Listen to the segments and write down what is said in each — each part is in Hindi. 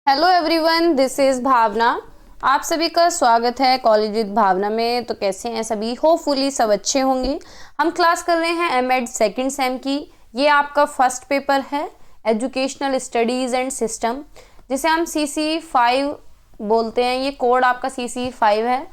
हेलो एवरीवन, दिस इज़ भावना। आप सभी का स्वागत है कॉलेज विद भावना में। तो कैसे हैं सभी? होपफुली सब अच्छे होंगे। हम क्लास कर रहे हैं एमएड सेकंड सेम की। ये आपका फर्स्ट पेपर है, एजुकेशनल स्टडीज़ एंड सिस्टम, जिसे हम CC5 बोलते हैं। ये कोड आपका CC5 है।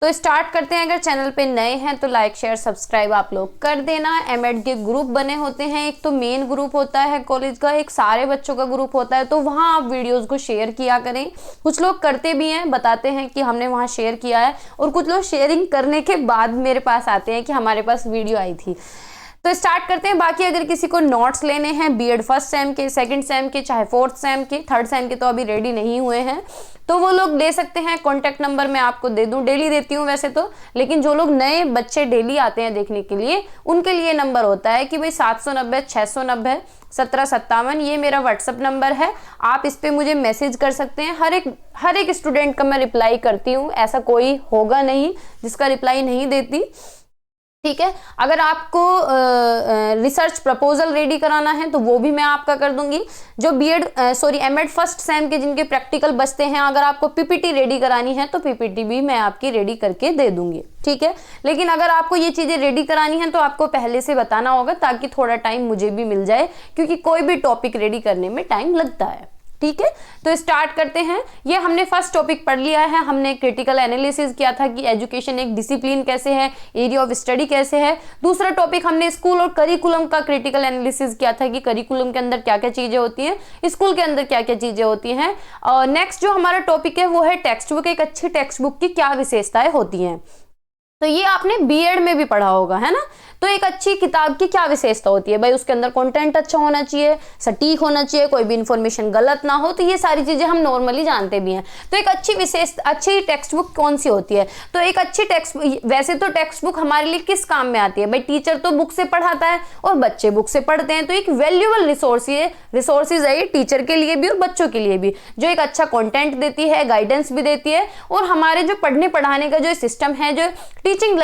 तो स्टार्ट करते हैं। अगर चैनल पे नए हैं तो लाइक शेयर सब्सक्राइब आप लोग कर देना। एमएड के ग्रुप बने होते हैं, एक तो मेन ग्रुप होता है कॉलेज का, एक सारे बच्चों का ग्रुप होता है। तो वहाँ आप वीडियोस को शेयर किया करें। कुछ लोग करते भी हैं, बताते हैं कि हमने वहाँ शेयर किया है, और कुछ लोग शेयरिंग करने के बाद मेरे पास आते हैं कि हमारे पास वीडियो आई थी। तो स्टार्ट करते हैं। बाकी अगर किसी को नोट्स लेने हैं बीएड फर्स्ट सेम के, सेकंड सेम के, चाहे फोर्थ सेम के, थर्ड सेम के तो अभी रेडी नहीं हुए हैं, तो वो लोग ले सकते हैं। कॉन्टैक्ट नंबर मैं आपको दे दूं, डेली देती हूँ वैसे तो, लेकिन जो लोग नए बच्चे डेली आते हैं देखने के लिए, उनके लिए नंबर होता है कि भाई 790 690 1757, ये मेरा व्हाट्सअप नंबर है। आप इस पर मुझे मैसेज कर सकते हैं। हर एक स्टूडेंट का मैं रिप्लाई करती हूँ, ऐसा कोई होगा नहीं जिसका रिप्लाई नहीं देती, ठीक है। अगर आपको रिसर्च प्रपोजल रेडी कराना है तो वो भी मैं आपका कर दूंगी। जो एमएड फर्स्ट सेम के जिनके प्रैक्टिकल बचते हैं, अगर आपको पीपीटी रेडी करानी है तो पीपीटी भी मैं आपकी रेडी करके दे दूंगी, ठीक है। लेकिन अगर आपको ये चीजें रेडी करानी है तो आपको पहले से बताना होगा, ताकि थोड़ा टाइम मुझे भी मिल जाए, क्योंकि कोई भी टॉपिक रेडी करने में टाइम लगता है, ठीक है। तो स्टार्ट करते हैं। ये हमने फर्स्ट टॉपिक पढ़ लिया है। हमने क्रिटिकल एनालिसिस किया था कि एजुकेशन एक डिसिप्लिन कैसे है, एरिया ऑफ स्टडी कैसे है। दूसरा टॉपिक हमने स्कूल और करिकुलम का क्रिटिकल एनालिसिस किया था कि करिकुलम के अंदर क्या क्या चीजें होती हैं, स्कूल के अंदर क्या क्या चीजें होती हैं। और नेक्स्ट जो हमारा टॉपिक है वो है टेक्स्ट बुक। एक अच्छी टेक्स्ट बुक की क्या विशेषताएं होती हैं, तो ये आपने बीएड में भी पढ़ा होगा, है ना। तो एक अच्छी किताब की क्या विशेषता होती है भाई? उसके अंदर कंटेंट अच्छा होना चाहिए, सटीक होना चाहिए, कोई भी इंफॉर्मेशन गलत ना हो। तो ये सारी चीजें हम नॉर्मली जानते भी हैं। तो एक अच्छी टेक्स्ट बुक कौन सी होती है? तो एक अच्छी वैसे तो टेक्स्ट बुक हमारे लिए किस काम में आती है भाई? टीचर तो बुक से पढ़ाता है और बच्चे बुक से पढ़ते हैं, तो एक वैल्यूएबल रिसोर्सेज है ये टीचर के लिए भी और बच्चों के लिए भी, जो एक अच्छा कॉन्टेंट देती है, गाइडेंस भी देती है, और हमारे जो पढ़ने पढ़ाने का जो सिस्टम है, जो टीचिंग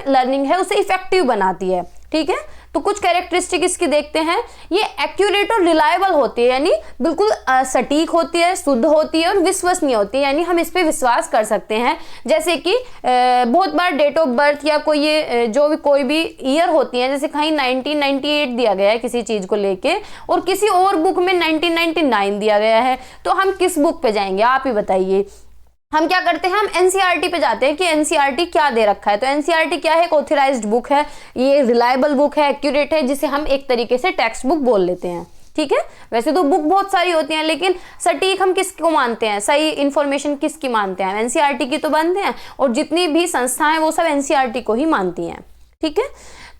लर्निंग है, उसे इफेक्टिव बनाती है, ठीक है। तो कुछ कैरेक्टरिस्टिक इसकी देखते हैं। ये एक्यूरेट और रिलायबल होती है, यानी बिल्कुल सटीक होती है, शुद्ध होती है और विश्वसनीय होती है, यानी हम इस पे विश्वास कर सकते हैं। जैसे कि बहुत बार डेट ऑफ बर्थ या कोई भी ईयर होती है, जैसे कहीं 1998 दिया गया है किसी चीज को लेके, और किसी और बुक में 1999 दिया गया है, तो हम किस बुक पे जाएंगे? आप ही बताइए। हम क्या करते हैं? हम एनसीईआरटी पे जाते हैं कि एनसीईआरटी क्या दे रखा है। तो एनसीईआरटी क्या है? एक ऑथराइज्ड बुक है, ये रिलायबल बुक है, एक्यूरेट है, जिसे हम एक तरीके से टेक्स्ट बुक बोल लेते हैं, ठीक है। वैसे तो बुक बहुत सारी होती हैं, लेकिन सटीक हम किसको मानते हैं? सही इंफॉर्मेशन किसकी मानते हैं? एनसीईआरटी की तो मानते हैं, और जितनी भी संस्थाएं वो सब एनसीईआरटी को ही मानती हैं, ठीक है।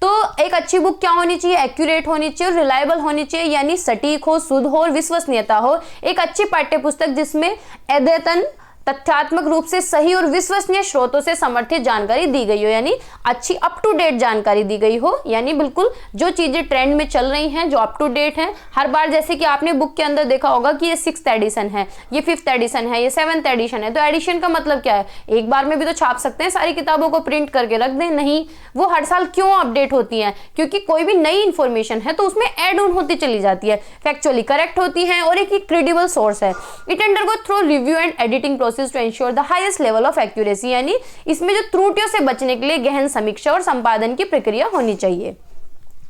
तो एक अच्छी बुक क्या होनी चाहिए? एक्यूरेट होनी चाहिए और रिलायबल होनी चाहिए, यानी सटीक हो, शुद्ध हो और विश्वसनीयता हो। एक अच्छी पाठ्य पुस्तक जिसमें अद्यतन, तथ्यात्मक रूप से सही और विश्वसनीय स्रोतों से समर्थित जानकारी दी गई हो, यानी अच्छी अप टू डेट जानकारी दी गई हो, यानी बिल्कुल जो चीजें ट्रेंड में चल रही हैं, जो अप टू डेट है। हर बार जैसे कि आपने बुक के अंदर देखा होगा कि ये 6th एडिशन है, ये 5th एडिशन है, ये 7th एडिशन है। तो एडिशन का मतलब क्या है? एक बार में भी तो छाप सकते हैं, सारी किताबों को प्रिंट करके रख दें। नहीं, वो हर साल क्यों अपडेट होती है? क्योंकि कोई भी नई इंफॉर्मेशन है तो उसमें एड ऑन होती चली जाती है, फैक्चुअली करेक्ट होती है, और एक क्रेडिबल सोर्स है। It undergo through review and editing process to ensure the highest level of accuracy, यानी इसमें जो त्रुटियों से बचने के लिए गहन समीक्षा और संपादन की प्रक्रिया होनी चाहिए,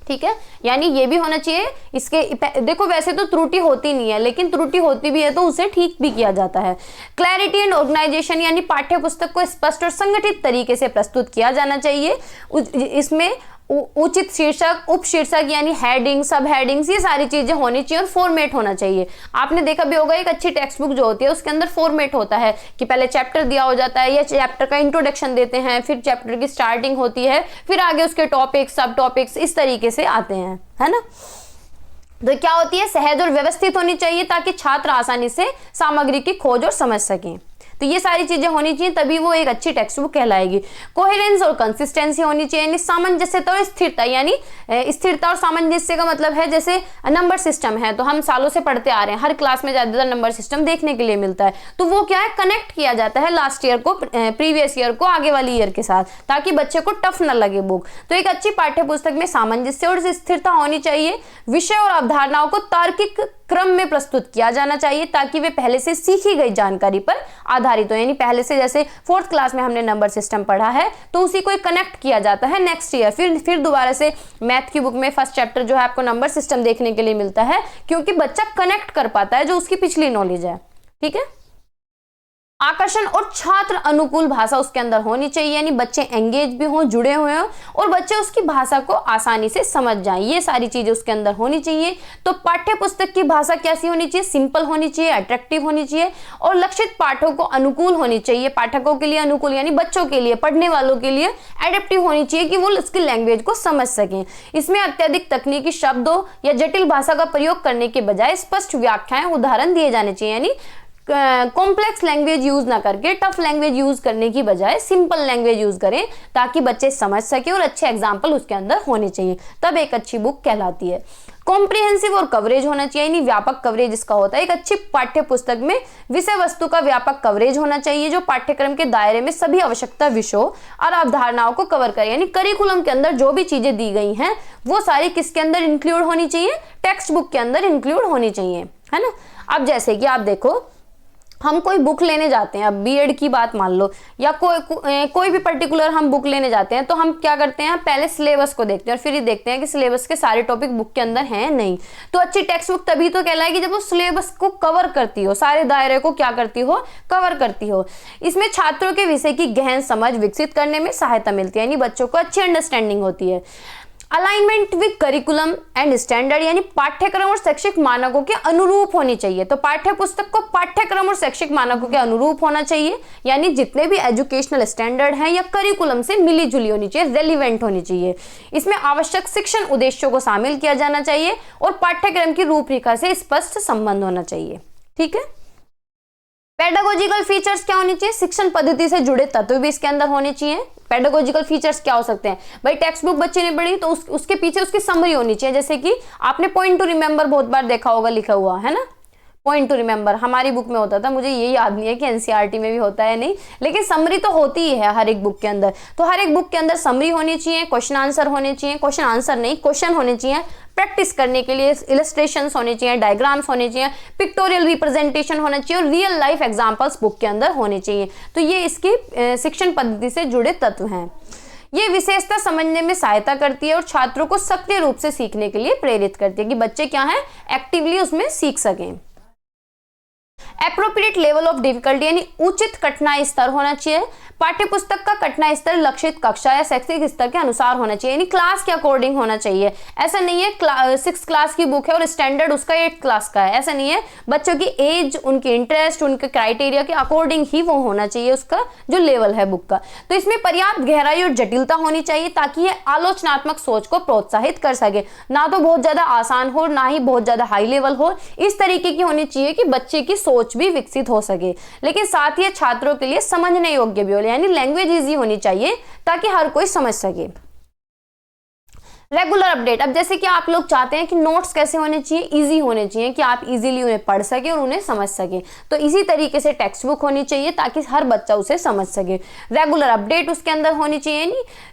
ठीक है। यानी ये भी होना चाहिए। इसके देखो, वैसे तो त्रुटि होती नहीं है, लेकिन त्रुटि होती भी है तो उसे ठीक भी किया जाता है। क्लैरिटी एंड ऑर्गेनाइजेशन, यानी पाठ्य पुस्तक को स्पष्ट और संगठित तरीके से प्रस्तुत किया जाना चाहिए। इसमें उचित शीर्षक, उपशीर्षक यानी हेडिंग, सब हेडिंग्स, ये सारी चीजें होनी चाहिए, और फॉर्मेट होना चाहिए। आपने देखा भी होगा एक अच्छी टेक्स्ट बुक जो होती है उसके अंदर फॉर्मेट होता है कि पहले चैप्टर दिया हो जाता है, या चैप्टर का इंट्रोडक्शन देते हैं, फिर चैप्टर की स्टार्टिंग होती है, फिर आगे उसके टॉपिक्स, सब टॉपिक्स इस तरीके से आते हैं, है ना। तो क्या होती है? सहज और व्यवस्थित होनी चाहिए, ताकि छात्र आसानी से सामग्री की खोज और समझ सकें। तो ये सारी चीजें होनी चाहिए, तभी वो एक अच्छी टेक्स्ट बुक कहलाएगी। कोहेरेंस और कंसिस्टेंसी होनी चाहिए, यानी सामंजस्यता और स्थिरता, यानी स्थिरता और सामंजस्य का मतलब है जैसे नंबर सिस्टम है तो हम सालों से पढ़ते आ रहे हैं, हर क्लास में ज्यादातर नंबर सिस्टम देखने के लिए मिलता है, तो वो क्या है, कनेक्ट किया जाता है लास्ट ईयर को प्रीवियस ईयर को आगे वाली ईयर के साथ, ताकि बच्चे को टफ न लगे बुक। तो एक अच्छी पाठ्य पुस्तक में सामंजस्य और स्थिरता होनी चाहिए। विषय और अवधारणाओं को तार्किक क्रम में प्रस्तुत किया जाना चाहिए ताकि वे पहले से सीखी गई जानकारी पर आधारित हो, यानी पहले से जैसे 4th क्लास में हमने नंबर सिस्टम पढ़ा है तो उसी को कनेक्ट किया जाता है नेक्स्ट ईयर, फिर दोबारा से मैथ की बुक में फर्स्ट चैप्टर जो है आपको नंबर सिस्टम देखने के लिए मिलता है, क्योंकि बच्चा कनेक्ट कर पाता है जो उसकी पिछली नॉलेज है। ठीक है। आकर्षण और छात्र अनुकूल भाषा उसके अंदर होनी चाहिए, यानी बच्चे एंगेज भी हों, जुड़े हुए हों और बच्चे उसकी भाषा को आसानी से समझ जाएं, ये सारी चीजें उसके अंदर होनी चाहिए। तो पाठ्य पुस्तक की भाषा कैसी होनी चाहिए, सिंपल होनी चाहिए, अट्रैक्टिव होनी चाहिए और लक्षित पाठों को अनुकूल होनी चाहिए, पाठकों के लिए अनुकूल यानी बच्चों के लिए, पढ़ने वालों के लिए एडेप्टिव होनी चाहिए कि वो उसकी लैंग्वेज को समझ सकें। इसमें अत्यधिक तकनीकी शब्दों या जटिल भाषा का प्रयोग करने के बजाय स्पष्ट व्याख्याएं, उदाहरण दिए जाने चाहिए, यानी कॉम्प्लेक्स लैंग्वेज यूज ना करके टफ लैंग्वेज यूज करने की बजाय सिंपल लैंग्वेज यूज करें ताकि बच्चे समझ सके और अच्छे एग्जाम्पल उसके अंदर होने चाहिए, तब एक अच्छी बुक कहलाती है। कॉम्प्रिहेंसिव और कवरेज होना चाहिए, यानी व्यापक कवरेज इसका होता है। एक अच्छी पाठ्य पुस्तक में विषय वस्तु का व्यापक कवरेज होना चाहिए जो पाठ्यक्रम के दायरे में सभी आवश्यकता विषयों और अवधारणाओं को कवर करे, यानी करिकुलम के अंदर जो भी चीजें दी गई हैं वो सारी किसके अंदर इंक्लूड होनी चाहिए, टेक्स्ट बुक के अंदर इंक्लूड होनी चाहिए, है ना। अब जैसे कि आप देखो, हम कोई बुक लेने जाते हैं, अब बीएड की बात मान लो या कोई भी पर्टिकुलर हम बुक लेने जाते हैं तो हम क्या करते हैं, पहले सिलेबस को देखते हैं और फिर ये देखते हैं कि सिलेबस के सारे टॉपिक बुक के अंदर हैं नहीं। तो अच्छी टेक्स्ट बुक तभी तो कहलाएगी जब वो सिलेबस को कवर करती हो, सारे दायरे को क्या करती हो, कवर करती हो। इसमें छात्रों के विषय की गहन समझ विकसित करने में सहायता मिलती है, यानी बच्चों को अच्छी अंडरस्टैंडिंग होती है। Alignment with curriculum and standard, यानी पाठ्यक्रम और शैक्षिक मानकों के अनुरूप होनी चाहिए। तो पाठ्य पुस्तक को पाठ्यक्रम और शैक्षिक मानकों के अनुरूप होना चाहिए, यानी जितने भी एजुकेशनल स्टैंडर्ड हैं या करिकुलम से मिली जुली होनी चाहिए, रेलिवेंट होनी चाहिए। इसमें आवश्यक शिक्षण उद्देश्यों को शामिल किया जाना चाहिए और पाठ्यक्रम की रूपरेखा से स्पष्ट संबंध होना चाहिए। ठीक है। पेडागोजिकल फीचर्स क्या होने चाहिए, शिक्षण पद्धति से जुड़े तत्व भी इसके अंदर होने चाहिए। पेडागोजिकल फीचर्स क्या हो सकते हैं भाई, टेक्स्ट बुक बच्चे ने पढ़ी तो उसके पीछे उसकी समरी होनी चाहिए, जैसे कि आपने पॉइंट टू रिमेंबर बहुत बार देखा होगा लिखा हुआ, है ना। पॉइंट टू रिमेंबर हमारी बुक में होता था, मुझे ये याद नहीं है कि एनसीईआरटी में भी होता है नहीं, लेकिन समरी तो होती ही है हर एक बुक के अंदर। तो हर एक बुक के अंदर समरी होनी चाहिए, क्वेश्चन आंसर होने चाहिए, क्वेश्चन आंसर नहीं क्वेश्चन होने चाहिए, प्रैक्टिस करने के लिए इलस्ट्रेशंस होने चाहिए, डायग्राम्स होने चाहिए, पिक्टोरियल रिप्रेजेंटेशन होना चाहिए और रियल लाइफ एग्जांपल्स बुक के अंदर होने चाहिए। तो ये इसकी शिक्षण पद्धति से जुड़े तत्व हैं। ये विशेषता समझने में सहायता करती है और छात्रों को सक्रिय रूप से सीखने के लिए प्रेरित करती है कि बच्चे क्या है, एक्टिवली उसमें सीख सकें। एप्रोप्रिएट लेवल ऑफ डिफिकल्टी, यानी उचित कठिनाई स्तर होना चाहिए। पाठ्य पुस्तक का कठिनाई स्तर लक्षित कक्षा या शैक्षिक स्तर के अनुसार होना चाहिए, यानी क्लास के अकॉर्डिंग होना चाहिए। ऐसा नहीं है 6 क्लास की बुक है और स्टैंडर्ड उसका 8 क्लास का है, ऐसा नहीं है। बच्चों की एज, उनके इंटरेस्ट, उनके क्राइटेरिया के अकॉर्डिंग ही वो होना चाहिए उसका जो लेवल है बुक का। तो इसमें पर्याप्त गहराई और जटिलता होनी चाहिए ताकि ये आलोचनात्मक सोच को प्रोत्साहित कर सके, ना तो बहुत ज्यादा आसान हो ना ही बहुत ज्यादा हाई लेवल हो, इस तरीके की होनी चाहिए कि बच्चे की सोच भी विकसित हो सके, लेकिन साथ ही छात्रों के लिए समझने योग्य भी हो, यानी लैंग्वेज इजी होनी चाहिए ताकि हर कोई समझ सके। रेगुलर अपडेट, अब जैसे कि आप लोग चाहते हैं कि नोट्स कैसे होने चाहिए, इजी होने चाहिए कि आप इजीली उन्हें पढ़ सके और उन्हें समझ सके, तो इसी तरीके से टेक्स्ट बुक होनी चाहिए ताकि हर बच्चा उसे समझ सके। रेगुलर अपडेट उसके अंदर होनी चाहिए,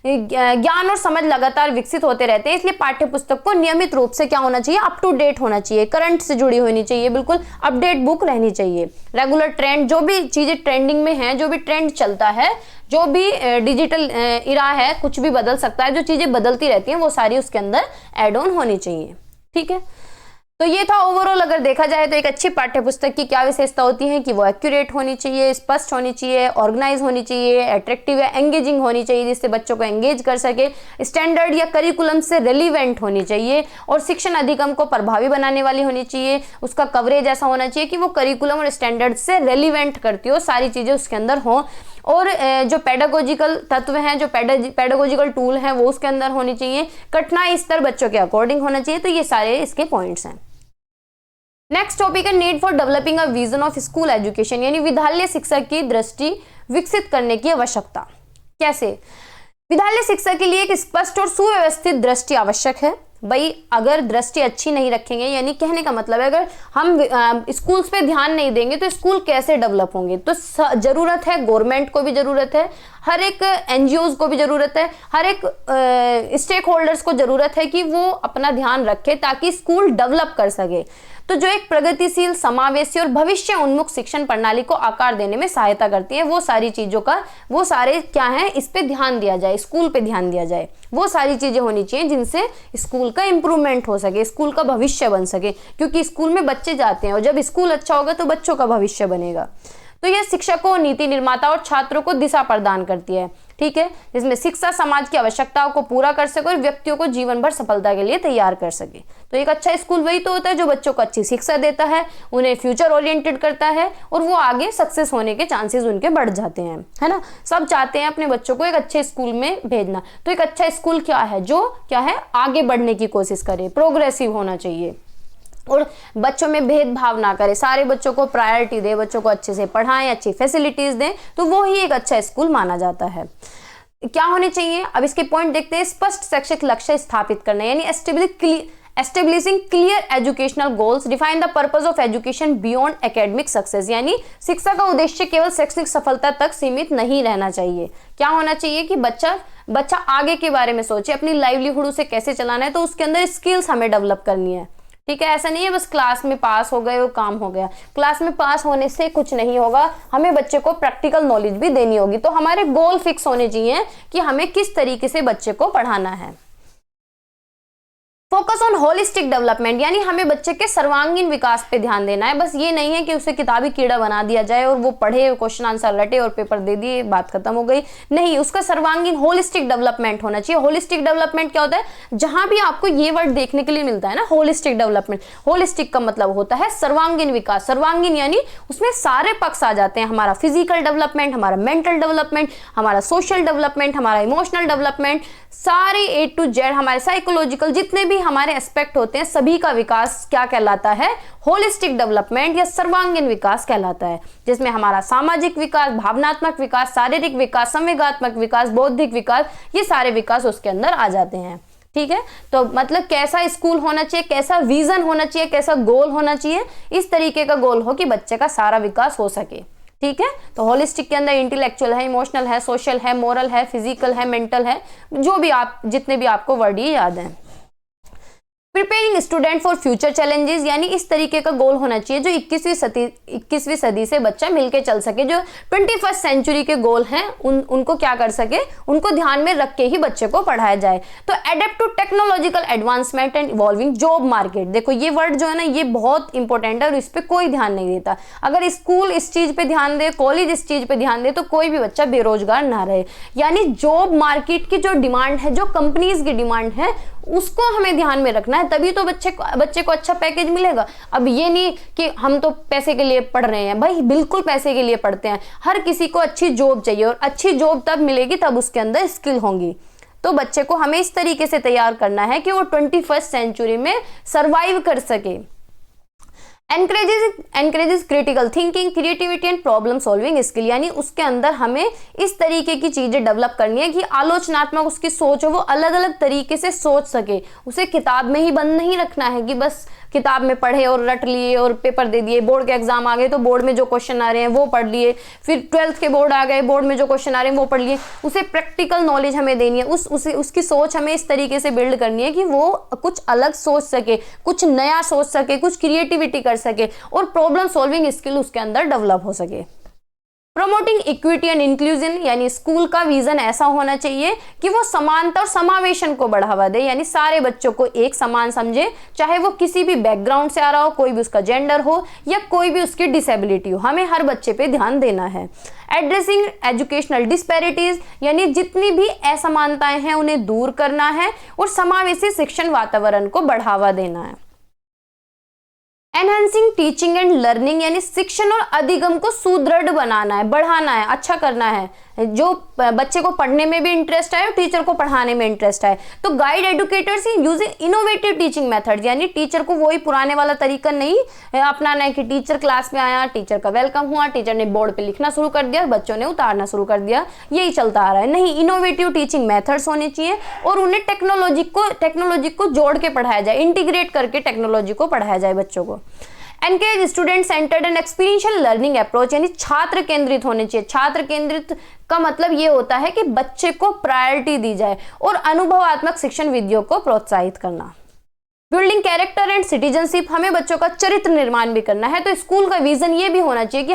नहीं ज्ञान और समझ लगातार विकसित होते रहते हैं, इसलिए पाठ्य पुस्तक को नियमित रूप से क्या होना चाहिए, अप टू डेट होना चाहिए, करंट से जुड़ी होनी चाहिए, बिल्कुल अपडेट बुक रहनी चाहिए। रेगुलर ट्रेंड, जो भी चीजें ट्रेंडिंग में है, जो भी ट्रेंड चलता है, जो भी डिजिटल इरा है, कुछ भी बदल सकता है, जो चीजें बदलती रहती हैं वो सारी उसके अंदर ऐड ऑन होनी चाहिए। ठीक है, तो ये था ओवरऑल अगर देखा जाए तो एक अच्छी पाठ्य पुस्तक की क्या विशेषता होती है कि वो एक्यूरेट होनी चाहिए, स्पष्ट होनी चाहिए, ऑर्गेनाइज होनी चाहिए, अट्रैक्टिव या एंगेजिंग होनी चाहिए जिससे बच्चों को एंगेज कर सके, स्टैंडर्ड या करिकुलम से रेलिवेंट होनी चाहिए और शिक्षण अधिगम को प्रभावी बनाने वाली होनी चाहिए। उसका कवरेज ऐसा होना चाहिए कि वो करिकुलम और स्टैंडर्ड से रेलिवेंट करती हो, सारी चीजें उसके अंदर हों और जो पेडागोजिकल तत्व हैं, जो पेडागोजिकल टूल हैं वो उसके अंदर होनी चाहिए। कठिनाई स्तर बच्चों के अकॉर्डिंग होना चाहिए। तो ये सारे इसके पॉइंट्स हैं। नेक्स्ट टॉपिक है need for developing a vision of school education, यानी विद्यालय शिक्षा की दृष्टि विकसित करने की आवश्यकता। कैसे? विद्यालय शिक्षा के लिए एक स्पष्ट और सुव्यवस्थित दृष्टि आवश्यक है। भाई अगर दृष्टि अच्छी नहीं रखेंगे, यानी कहने का मतलब है अगर हम स्कूल्स पे ध्यान नहीं देंगे तो स्कूल कैसे डेवलप होंगे। तो जरूरत है, गवर्नमेंट को भी जरूरत है, हर एक एनजीओज को भी जरूरत है, हर एक स्टेक होल्डर्स को जरूरत है कि वो अपना ध्यान रखे ताकि स्कूल डेवलप कर सके। तो जो एक प्रगतिशील, समावेशी और भविष्य उन्मुख शिक्षण प्रणाली को आकार देने में सहायता करती है, वो सारी चीजों का, वो सारे क्या है, इस पे ध्यान दिया जाए, स्कूल पे ध्यान दिया जाए। वो सारी चीजें होनी चाहिए जिनसे स्कूल का इंप्रूवमेंट हो सके, स्कूल का भविष्य बन सके, क्योंकि स्कूल में बच्चे जाते हैं और जब स्कूल अच्छा होगा तो बच्चों का भविष्य बनेगा। तो यह शिक्षकों, नीति निर्माता और छात्रों को दिशा प्रदान करती है, ठीक है, जिसमें शिक्षा समाज की आवश्यकताओं को पूरा कर सके और व्यक्तियों को जीवन भर सफलता के लिए तैयार कर सके। तो एक अच्छा स्कूल वही तो होता है जो बच्चों को अच्छी शिक्षा देता है, उन्हें फ्यूचर ओरिएंटेड करता है और वो आगे सक्सेस होने के चांसेस उनके बढ़ जाते हैं, है ना। सब चाहते हैं अपने बच्चों को एक अच्छे स्कूल में भेजना। तो एक अच्छा स्कूल क्या है, जो क्या है, आगे बढ़ने की कोशिश करे, प्रोग्रेसिव होना चाहिए और बच्चों में भेदभाव ना करे, सारे बच्चों को प्रायोरिटी दे, बच्चों को अच्छे से पढ़ाएं, अच्छी फैसिलिटीज दें, तो वो ही एक अच्छा स्कूल माना जाता है। क्या होने चाहिए, अब इसके पॉइंट देखते हैं। स्पष्ट शैक्षिक लक्ष्य स्थापित करना, यानी establishing clear educational goals, define the purpose of education beyond academic success, यानी शिक्षा का उद्देश्य केवल शैक्षणिक सफलता तक सीमित नहीं रहना चाहिए। क्या होना चाहिए कि बच्चा आगे के बारे में सोचे, अपनी लाइवलीहुड उसे कैसे चलाना है, तो उसके अंदर स्किल्स हमें डेवलप करनी है, ठीक है। ऐसा नहीं है बस क्लास में पास हो गए और काम हो गया। क्लास में पास होने से कुछ नहीं होगा, हमें बच्चे को प्रैक्टिकल नॉलेज भी देनी होगी। तो हमारे गोल फिक्स होने चाहिए कि हमें किस तरीके से बच्चे को पढ़ाना है। फोकस ऑन होलिस्टिक डेवलपमेंट, यानी हमें बच्चे के सर्वांगीण विकास पे ध्यान देना है। बस ये नहीं है कि उसे किताबी कीड़ा बना दिया जाए और वो पढ़े, क्वेश्चन आंसर रटे और पेपर दे दिए, बात खत्म हो गई। नहीं, उसका सर्वांगीण होलिस्टिक डेवलपमेंट होना चाहिए। होलिस्टिक डेवलपमेंट क्या होता है, जहां भी आपको ये वर्ड देखने के लिए मिलता है ना, होलिस्टिक डेवलपमेंट, होलिस्टिक का मतलब होता है सर्वांगीण विकास। सर्वांगीण यानी उसमें सारे पक्ष आ जाते हैं, हमारा फिजिकल डेवलपमेंट, हमारा मेंटल डेवलपमेंट, हमारा सोशल डेवलपमेंट, हमारा इमोशनल डेवलपमेंट, सारे A to Z, हमारे साइकोलॉजिकल जितने भी हमारे एस्पेक्ट होते हैं, सभी का विकास क्या कहलाता है, होलिस्टिक डेवलपमेंट या सर्वांगीण विकास कहलाता है, जिसमें हमारा सामाजिक विकास, भावनात्मक विकास, शारीरिक विकास, संवेगात्मक विकास, बौद्धिक विकास, ये सारे विकास उसके अंदर आ जाते हैं, ठीक है। तो मतलब कैसा स्कूल होना चाहिए, कैसा विजन होना चाहिए, कैसा गोल होना चाहिए, इस तरीके का गोल हो कि बच्चे का सारा विकास हो सके, ठीक है। तो होलिस्टिक के अंदर इंटेलेक्चुअल है, इमोशनल है, सोशल है, मोरल है, फिजिकल है, मेंटल है, जो भी आप जितने भी आपको वर्ड ये याद हैं। Preparing student for future challenges, यानी इस तरीके का गोल होना चाहिए जो 21वीं सदी से बच्चा मिलके चल सके। जो 21st सेंचुरी के गोल हैं उनको क्या कर सके, उनको ध्यान में रख के ही बच्चे को पढ़ाया जाए। तो adapt to technological advancement and evolving job market, देखो ये वर्ड जो है ना, ये बहुत इंपॉर्टेंट है और इस पर कोई ध्यान नहीं देता। अगर स्कूल इस चीज पे ध्यान दे, कॉलेज इस चीज पे ध्यान दे, तो कोई भी बच्चा बेरोजगार ना रहे। यानी जॉब मार्केट की जो डिमांड है, जो कंपनीज की डिमांड है, उसको हमें ध्यान में रखना है, तभी तो बच्चे को अच्छा पैकेज मिलेगा। अब ये नहीं कि हम तो पैसे के लिए पढ़ रहे हैं, भाई बिल्कुल पैसे के लिए पढ़ते हैं। हर किसी को अच्छी जॉब चाहिए और अच्छी जॉब तब मिलेगी तब उसके अंदर स्किल होंगी। तो बच्चे को हमें इस तरीके से तैयार करना है कि वो 21st सेंचुरी में सर्वाइव कर सके। Encourages critical thinking, creativity and problem solving skill, यानी उसके अंदर हमें इस तरीके की चीजें डेवलप करनी है कि आलोचनात्मक उसकी सोच हो, वो अलग अलग तरीके से सोच सके। उसे किताब में ही बंद नहीं रखना है कि बस किताब में पढ़े और रट लिए और पेपर दे दिए। बोर्ड के एग्जाम आ गए तो बोर्ड में जो क्वेश्चन आ रहे हैं वो पढ़ लिए, फिर 12th के बोर्ड आ गए, बोर्ड में जो क्वेश्चन आ रहे हैं वो पढ़ लिए। उसे प्रैक्टिकल नॉलेज हमें देनी है, उसकी सोच हमें इस तरीके से बिल्ड करनी है कि वो कुछ अलग सोच सके, कुछ नया सोच सके, कुछ क्रिएटिविटी कर सके और प्रॉब्लम सॉल्विंग स्किल उसके अंदर डेवलप हो सके। प्रमोटिंग इक्विटी एंड इंक्लूजन, यानी स्कूल का विजन ऐसा होना चाहिए कि वो समानता और समावेशन को बढ़ावा दे, यानी सारे बच्चों को एक समान समझे, चाहे वो किसी भी बैकग्राउंड से आ रहा हो, कोई भी उसका जेंडर हो या कोई भी उसकी डिसेबिलिटी हो, हमें हर बच्चे पे ध्यान देना है। एड्रेसिंग एजुकेशनल डिस्पैरिटीज, यानी जितनी भी असमानताएं हैं उन्हें दूर करना है और समावेशी शिक्षण वातावरण को बढ़ावा देना है। एनहांसिंग टीचिंग एंड लर्निंग, यानी शिक्षण और अधिगम को सुदृढ़ बनाना है, बढ़ाना है, अच्छा करना है। जो बच्चे को पढ़ने में भी इंटरेस्ट आए और टीचर को पढ़ाने में इंटरेस्ट आए। तो guide educators using innovative teaching method, यानी टीचर को वही पुराने वाला तरीका नहीं अपनाना है कि टीचर क्लास में आया, टेंशन का वेलकम हुआ, टीचर ने बोर्ड पे लिखना शुरू कर दिया, बच्चों ने उतारना शुरू कर दिया, यही चलता आ रहा है। नहीं, इनोवेटिव टीचिंग मेथड्स होने चाहिए और उन्हें टेक्नोलॉजी को जोड़ के पढ़ाया जाए, इंटीग्रेट करके टेक्नोलॉजी को पढ़ाया जाए बच्चों को। Encourage student centred and experiential learning approach, यानी छात्र केंद्रित होने चाहिए। छात्र केंद्रित का मतलब ये होता है कि बच्चे को प्रायोरिटी दी जाए और अनुभवात्मक शिक्षण विधियों को प्रोत्साहित करना। बिल्डिंग कैरेक्टर एंड सिटीजनशिप, हमें बच्चों का चरित्र निर्माण भी करना है। तो स्कूल का विजन ये भी होना चाहिए कि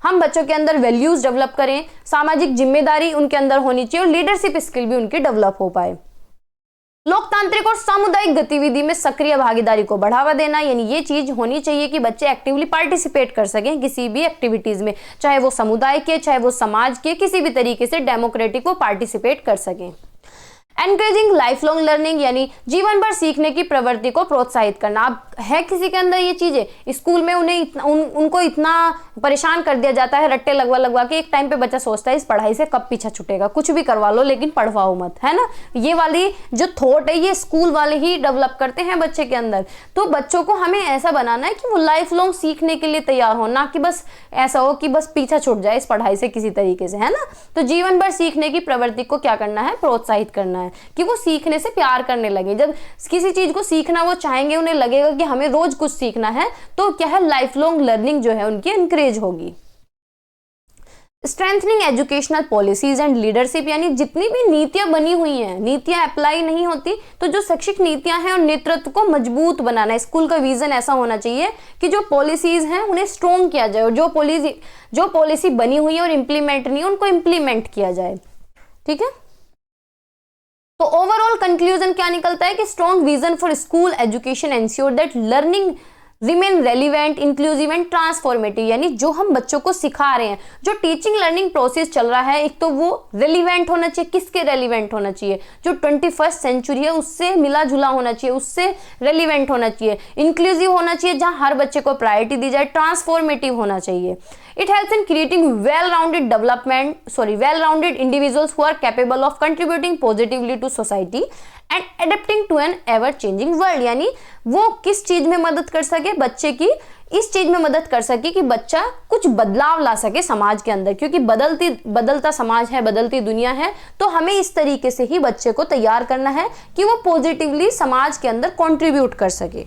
हम बच्चों के अंदर वैल्यूज डेवलप करें, सामाजिक जिम्मेदारी उनके अंदर होनी चाहिए और लीडरशिप स्किल भी उनकी डेवलप हो पाए। लोकतांत्रिक और सामुदायिक गतिविधि में सक्रिय भागीदारी को बढ़ावा देना, यानी ये चीज होनी चाहिए कि बच्चे एक्टिवली पार्टिसिपेट कर सकें किसी भी एक्टिविटीज में, चाहे वो समुदाय के, चाहे वो समाज के, किसी भी तरीके से डेमोक्रेटिक वो पार्टिसिपेट कर सकें। एनकरेजिंग लाइफ लॉन्ग लर्निंग, यानी जीवन भर सीखने की प्रवृत्ति को प्रोत्साहित करना। अब है किसी के अंदर ये चीजें, स्कूल में उनको इतना परेशान कर दिया जाता है रट्टे लगवा के, एक टाइम पे बच्चा सोचता है इस पढ़ाई से कब पीछा छूटेगा, कुछ भी करवा लो लेकिन पढ़वाओ मत, है ना। ये वाली जो थॉट है ये स्कूल वाले ही डेवलप करते हैं बच्चे के अंदर। तो बच्चों को हमें ऐसा बनाना है कि वो लाइफ लॉन्ग सीखने के लिए तैयार हो, ना कि बस ऐसा हो कि बस पीछा छूट जाए इस पढ़ाई से किसी तरीके से, है ना। तो जीवन भर सीखने की प्रवृत्ति को क्या करना है, प्रोत्साहित करना है कि वो सीखने से प्यार करने लगे। जब किसी चीज को सीखना वो चाहेंगे, उन्हें लगेगा कि हमें रोज कुछ सीखना है, तो क्या है, लाइफ लॉन्ग लर्निंग जो है उनकी एनकरेज होगी। Strengthening educational policies and leadership, यानी जितनी भी नीतियां बनी हुई हैं, नीतियां अप्लाई नहीं होती, तो जो शैक्षिक नीतियां हैं और नेतृत्व को मजबूत बनाना है। स्कूल का विजन ऐसा होना चाहिए कि जो पॉलिसीज हैं उन्हें स्ट्रॉन्ग किया जाए और जो पॉलिसी बनी हुई है और इंप्लीमेंट नहीं है उनको इंप्लीमेंट किया जाए। ठीक है, तो ओवरऑल कंक्लूजन क्या निकलता है कि strong vision for school education ensure that learning remain relevant, inclusive and transformative, यानी जो हम बच्चों को सिखा रहे हैं, जो टीचिंग लर्निंग प्रोसेस चल रहा है, एक तो वो रेलिवेंट होना चाहिए। किसके रेलिवेंट होना चाहिए, जो 21st सेंचुरी है उससे मिला जुला होना चाहिए, उससे रेलिवेंट होना चाहिए। इंक्लूसिव होना चाहिए जहां हर बच्चे को प्रायोरिटी दी जाए। ट्रांसफॉर्मेटिव होना चाहिए। It helps in creating well-rounded individuals who are capable of contributing positively to society and adapting to an ever-changing world, यानी वो किस चीज में मदद कर सके, बच्चे की इस चीज में मदद कर सके कि बच्चा कुछ बदलाव ला सके समाज के अंदर, क्योंकि बदलता समाज है, बदलती दुनिया है। तो हमें इस तरीके से ही बच्चे को तैयार करना है कि वो पॉजिटिवली समाज के अंदर कंट्रीब्यूट कर सके।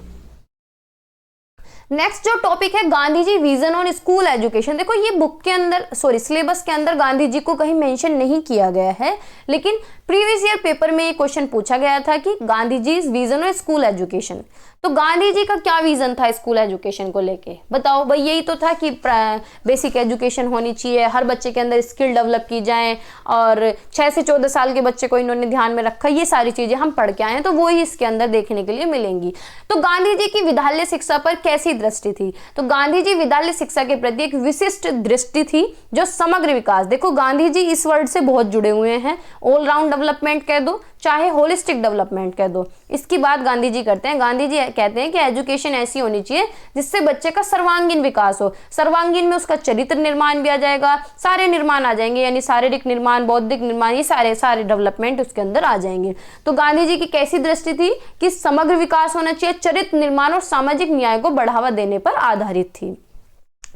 नेक्स्ट जो टॉपिक है, Gandhi ji vision on school education. देखो ये बुक के अंदर, सिलेबस के अंदर गांधी जी को कहीं मेंशन नहीं किया गया है, लेकिन प्रीवियस ईयर पेपर में ये क्वेश्चन पूछा गया था कि Gandhi ji vision on school education. तो गांधी जी का क्या विजन था स्कूल एजुकेशन को लेके, बताओ भाई। यही तो था कि बेसिक एजुकेशन होनी चाहिए, हर बच्चे के अंदर स्किल डेवलप की जाए, और 6 से 14 साल के बच्चे को इन्होंने ध्यान में रखा। ये सारी चीजें हम पढ़ के आए हैं, तो वो ही इसके अंदर देखने के लिए मिलेंगी। तो गांधी जी की विद्यालय शिक्षा पर कैसी दृष्टि थी, तो गांधी जी विद्यालय शिक्षा के प्रति एक विशिष्ट दृष्टि थी जो समग्र विकास। देखो गांधी जी इस वर्ड से बहुत जुड़े हुए हैं, ऑलराउंड डेवलपमेंट कह दो चाहे होलिस्टिक डेवलपमेंट कह दो, इसकी बात गांधी जी करते हैं। गांधी जी कहते हैं कि एजुकेशन ऐसी होनी चाहिए जिससे बच्चे का सर्वांगीण विकास हो। सर्वांगीण में उसका चरित्र निर्माण भी आ जाएगा, सारे निर्माण आ जाएंगे, यानी शारीरिक निर्माण, बौद्धिक निर्माण, ये सारे डेवलपमेंट उसके अंदर आ जाएंगे। तो गांधी जी की कैसी दृष्टि थी कि समग्र विकास होना चाहिए, चरित्र निर्माण और सामाजिक न्याय को बढ़ावा देने पर आधारित थी।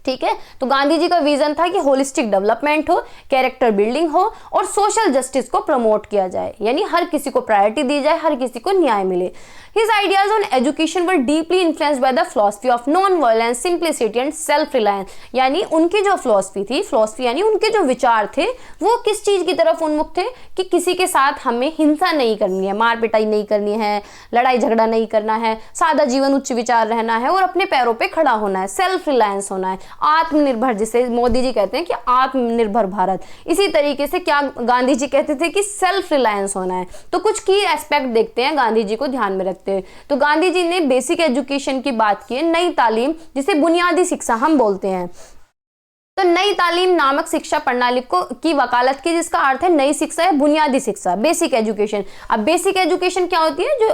ठीक है, तो गांधी जी का विजन था कि होलिस्टिक डेवलपमेंट हो, कैरेक्टर बिल्डिंग हो और सोशल जस्टिस को प्रमोट किया जाए, यानी हर किसी को प्रायोरिटी दी जाए, हर किसी को न्याय मिले। His ideas on education were deeply influenced by the philosophy of non-violence, simplicity and self-reliance, यानी उनकी जो फिलॉसफी यानी उनके जो विचार थे वो किस चीज की तरफ उन्मुख थे कि किसी के साथ हमें हिंसा नहीं करनी है, मार पिटाई नहीं करनी है, लड़ाई झगड़ा नहीं करना है, सादा जीवन, उच्च विचार रहना है और अपने पैरों पे खड़ा होना है, सेल्फ रिलायंस होना है, आत्मनिर्भर, जिसे मोदी जी कहते हैं कि आत्मनिर्भर भारत। इसी तरीके से क्या गांधी जी कहते थे कि सेल्फ रिलायंस होना है। तो कुछ की एस्पेक्ट देखते हैं गांधी जी को ध्यान में रखते हैं। तो गांधी जी ने बेसिक एजुकेशन की बात की है, नई तालीम जिसे बुनियादी शिक्षा हम बोलते हैं। तो नई तालीम नामक शिक्षा प्रणाली को की वकालत की, जिसका अर्थ है नई शिक्षा या बुनियादी शिक्षा, बेसिक एजुकेशन। अब बेसिक एजुकेशन क्या होती है? जो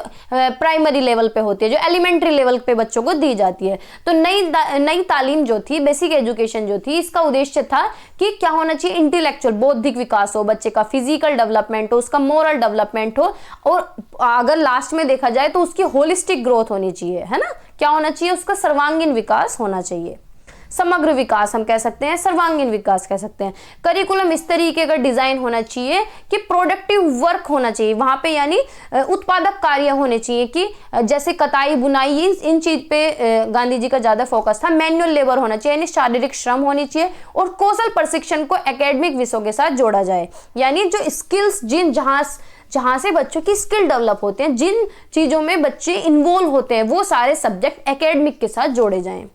प्राइमरी लेवल पे होती है, जो एलिमेंट्री लेवल पे बच्चों को दी जाती है। तो नई तालीम जो थी, बेसिक एजुकेशन जो थी, इसका उद्देश्य था कि क्या होना चाहिए? इंटेलेक्चुअल, बौद्धिक विकास हो, बच्चे का फिजिकल डेवलपमेंट हो, उसका मोरल डेवलपमेंट हो, और अगर लास्ट में देखा जाए तो उसकी होलिस्टिक ग्रोथ होनी चाहिए, है ना? क्या होना चाहिए? उसका सर्वांगीण विकास होना चाहिए। समग्र विकास हम कह सकते हैं, सर्वांगीण विकास कह सकते हैं। करिकुलम इस तरीके का डिजाइन होना चाहिए कि प्रोडक्टिव वर्क होना चाहिए वहां पे, यानी उत्पादक कार्य होने चाहिए, कि जैसे कताई बुनाई, इन चीज पे गांधी जी का ज्यादा फोकस था। मैनुअल लेबर होना चाहिए, यानी शारीरिक श्रम होनी चाहिए, और कौशल प्रशिक्षण को एकेडमिक विषयों के साथ जोड़ा जाए, यानी जो स्किल्स जहां से बच्चों की स्किल डेवलप होते हैं, जिन चीजों में बच्चे इन्वॉल्व होते हैं, वो सारे सब्जेक्ट एकेडमिक के साथ जोड़े जाएं।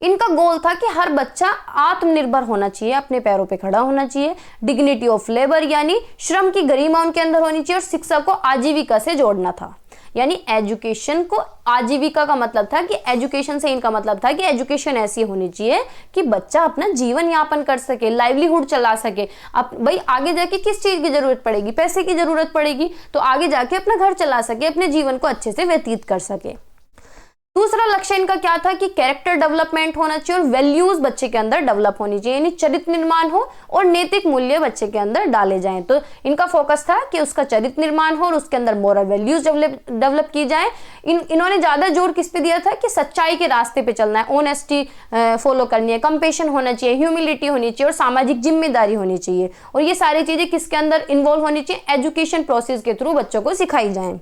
इनका गोल था कि हर बच्चा आत्मनिर्भर होना चाहिए, अपने पैरों पे खड़ा होना चाहिए, डिग्निटी ऑफ लेबर यानी श्रम की गरिमा उनके अंदर होनी चाहिए, और शिक्षा को आजीविका से जोड़ना था। यानी एजुकेशन को आजीविका का मतलब था कि एजुकेशन से इनका मतलब था कि एजुकेशन ऐसी होनी चाहिए कि बच्चा अपना जीवन यापन कर सके, लाइवलीहुड चला सके। अब भाई आगे जाके किस चीज की जरूरत पड़ेगी? पैसे की जरूरत पड़ेगी, तो आगे जाके अपना घर चला सके, अपने जीवन को अच्छे से व्यतीत कर सके। दूसरा लक्ष्य इनका क्या था कि कैरेक्टर डेवलपमेंट होना चाहिए, और वैल्यूज बच्चे के अंदर डेवलप होनी चाहिए, यानी चरित्र निर्माण हो और नैतिक मूल्य बच्चे के अंदर डाले जाएं। तो इनका फोकस था कि उसका चरित्र निर्माण हो और उसके अंदर मोरल वैल्यूज डेवलप की जाए। इन्होंने ज्यादा जोर किस पे दिया था? कि सच्चाई के रास्ते पे चलना है, ऑनेस्टी फॉलो करनी है, कंपेशन होना चाहिए, ह्यूमिलिटी होनी चाहिए, और सामाजिक जिम्मेदारी होनी चाहिए। और ये सारी चीजें किसके अंदर इन्वॉल्व होनी चाहिए? एजुकेशन प्रोसेस के थ्रू बच्चों को सिखाई जाए।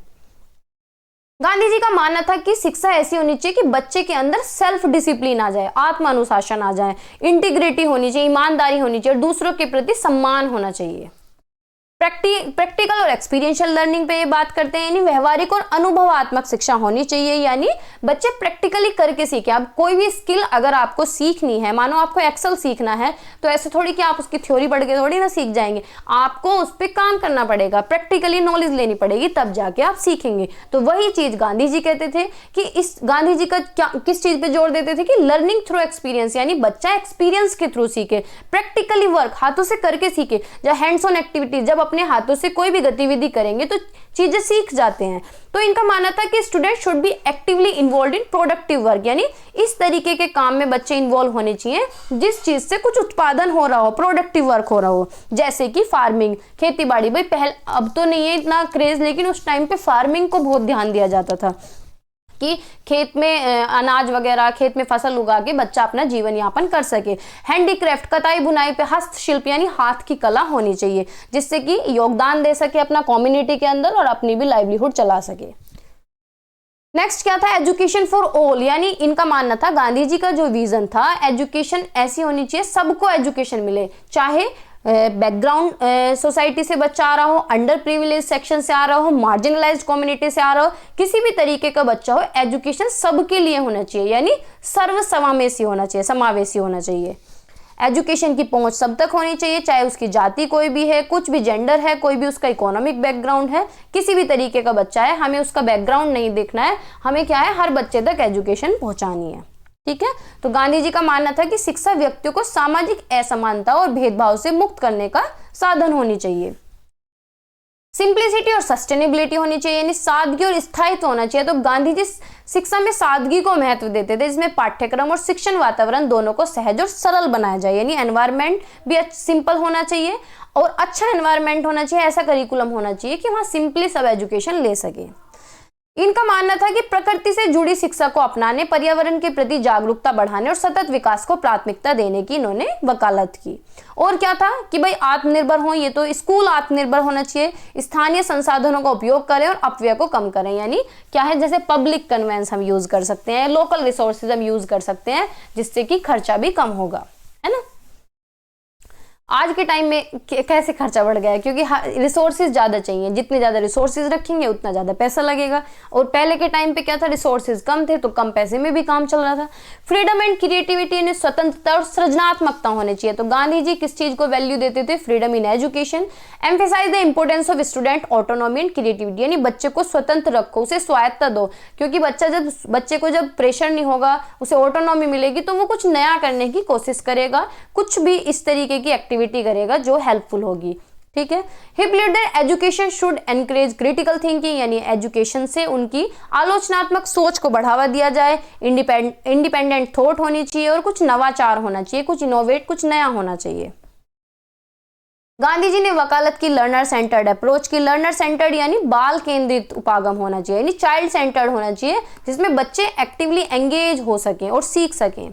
गांधी जी का मानना था कि शिक्षा ऐसी होनी चाहिए कि बच्चे के अंदर सेल्फ डिसिप्लिन आ जाए, आत्म अनुशासन आ जाए, इंटीग्रिटी होनी चाहिए, ईमानदारी होनी चाहिए, और दूसरों के प्रति सम्मान होना चाहिए। प्रैक्टिकल और एक्सपीरियंशियल लर्निंग पे ये बात करते हैं, यानी व्यवहारिक और अनुभवात्मक शिक्षा होनी चाहिए, यानी बच्चे प्रैक्टिकली करके सीखे। अब कोई भी स्किल अगर आपको सीखनी है, मानो आपको एक्सेल सीखना है, तो ऐसे थोड़ी कि आप उसकी थ्योरी पढ़ के थोड़ी ना सीख जाएंगे, आपको उस पर काम करना पड़ेगा, प्रैक्टिकली नॉलेज लेनी पड़ेगी, तब जाके आप सीखेंगे। तो वही चीज गांधी जी कहते थे कि इस गांधी जी का किस चीज पे जोर देते थे? कि लर्निंग थ्रू एक्सपीरियंस, यानी बच्चा एक्सपीरियंस के थ्रू सीखे, प्रैक्टिकली वर्क, हाथों से करके सीखे। जब हैंड्स ऑन एक्टिविटी, जब अपने हाथों से कोई भी गतिविधि करेंगे तो चीजें सीख जाते हैं। तो इनका मानना था कि student should be actively involve in productive work, यानी इस तरीके के काम में बच्चे इन्वॉल्व होने चाहिए जिस चीज से कुछ उत्पादन हो रहा हो, प्रोडक्टिव वर्क हो रहा हो, जैसे कि फार्मिंग, खेती बाड़ी। भाई पहले, अब तो नहीं है इतना क्रेज, लेकिन उस टाइम पे फार्मिंग को बहुत ध्यान दिया जाता था कि खेत में अनाज वगैरह, खेत में फसल उगा के बच्चा अपना जीवन यापन कर सके। हैंडीक्राफ्ट, कताई बुनाई पे हस्तशिल्प यानी हाथ की कला होनी चाहिए, जिससे कि योगदान दे सके अपना कम्युनिटी के अंदर और अपनी भी लाइवलीहुड चला सके। नेक्स्ट क्या था? एजुकेशन फॉर ऑल, यानी इनका मानना था, गांधी जी का जो विजन था, एजुकेशन ऐसी होनी चाहिए सबको एजुकेशन मिले, चाहे बैकग्राउंड सोसाइटी से बच्चा आ रहा हो, अंडर प्रिविलेज सेक्शन से आ रहा हो, मार्जिनलाइज्ड कम्युनिटी से आ रहा हो, किसी भी तरीके का बच्चा हो, एजुकेशन सबके लिए होना चाहिए, यानी सर्वसमावेशी होना चाहिए, समावेशी होना चाहिए। एजुकेशन की पहुंच सब तक होनी चाहिए, चाहे उसकी जाति कोई भी है, कुछ भी जेंडर है, कोई भी उसका इकोनॉमिक बैकग्राउंड है, किसी भी तरीके का बच्चा है, हमें उसका बैकग्राउंड नहीं देखना है, हमें क्या है, हर बच्चे तक एजुकेशन पहुंचानी है। ठीक है, तो गांधी जी का मानना था कि शिक्षा व्यक्तियों को सामाजिक असमानता और भेदभाव से मुक्त करने का साधन होनी चाहिए। सिंप्लिसिटी और सस्टेनेबिलिटी होनी चाहिए, यानी सादगी और स्थायित्व होना चाहिए। तो गांधी जी शिक्षा में सादगी को महत्व देते थे, इसमें पाठ्यक्रम और शिक्षण वातावरण दोनों को सहज और सरल बनाया जाए, यानी एनवायरनमेंट भी सिंपल होना चाहिए और अच्छा एनवायरनमेंट होना चाहिए, ऐसा करिकुलम होना चाहिए कि वहाँ सिंपली सब एजुकेशन ले सके। इनका मानना था कि प्रकृति से जुड़ी शिक्षा को अपनाने, पर्यावरण के प्रति जागरूकता बढ़ाने और सतत विकास को प्राथमिकता देने की इन्होंने वकालत की। और क्या था कि भाई आत्मनिर्भर हो, ये तो स्कूल आत्मनिर्भर होना चाहिए, स्थानीय संसाधनों का उपयोग करें और अपव्यय को कम करें, यानी क्या है, जैसे पब्लिक कन्वेंस हम यूज कर सकते हैं, लोकल रिसोर्सेज हम यूज कर सकते हैं, जिससे कि खर्चा भी कम होगा, है ना। आज के टाइम में कैसे खर्चा बढ़ गया है, क्योंकि रिसोर्सेज ज़्यादा चाहिए, जितने ज़्यादा रिसोर्सेज रखेंगे उतना ज़्यादा पैसा लगेगा। और पहले के टाइम पे क्या था, रिसोर्सेज कम थे तो कम पैसे में भी काम चल रहा था। फ्रीडम एंड क्रिएटिविटी यानी स्वतंत्रता और सृजनात्मकता होनी चाहिए। तो गांधी जी किस चीज़ को वैल्यू देते थे, freedom in education, emphasize the importance of student autonomy and creativity, यानी बच्चे को स्वतंत्र रखो, उसे स्वायत्ता दो, क्योंकि बच्चे को जब प्रेशर नहीं होगा, उसे ऑटोनॉमी मिलेगी तो वो कुछ नया करने की कोशिश करेगा, कुछ भी इस तरीके की एक्टिविटी करेगा जो हेल्पफुल होगी। ठीक है। ही believe that education should encourage critical thinking, यानी एजुकेशन से उनकी आलोचनात्मक सोच को बढ़ावा दिया जाए, इंडिपेंडेंट थॉट होनी चाहिए और कुछ नवाचार होना चाहिए, कुछ इनोवेट, कुछ नया होना चाहिए। गांधी जी ने वकालत की लर्नर सेंटर्ड अप्रोच की। लर्नर सेंटर्ड यानी बाल केंद्रित उपागम होना चाहिए, यानी चाइल्ड सेंटर्ड होना चाहिए, जिसमें बच्चे एक्टिवली एंगेज हो सकें और सीख सकें।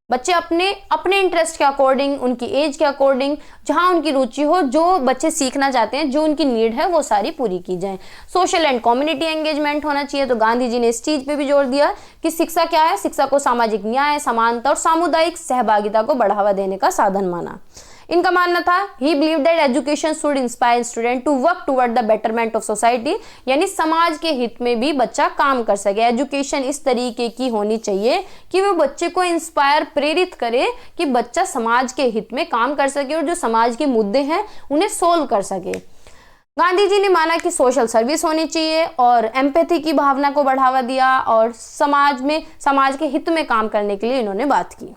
बच्चे अपने इंटरेस्ट के अकॉर्डिंग, उनकी एज के अकॉर्डिंग, जहां उनकी रुचि हो, जो बच्चे सीखना चाहते हैं, जो उनकी नीड है, वो सारी पूरी की जाए। सोशल एंड कम्युनिटी एंगेजमेंट होना चाहिए। तो गांधी जी ने इस चीज पे भी जोर दिया कि शिक्षा क्या है, शिक्षा को सामाजिक न्याय, समानता और सामुदायिक सहभागिता को बढ़ावा देने का साधन माना। इनका मानना था, he believe that education should inspire student to work toward the betterment of society, यानी समाज के हित में भी बच्चा काम कर सके। एजुकेशन इस तरीके की होनी चाहिए कि वो बच्चे को इंस्पायर, प्रेरित करे कि बच्चा समाज के हित में काम कर सके और जो समाज के मुद्दे हैं उन्हें सोल्व कर सके। गांधी जी ने माना कि सोशल सर्विस होनी चाहिए और एम्पैथी की भावना को बढ़ावा दिया और समाज के हित में काम करने के लिए इन्होंने बात की।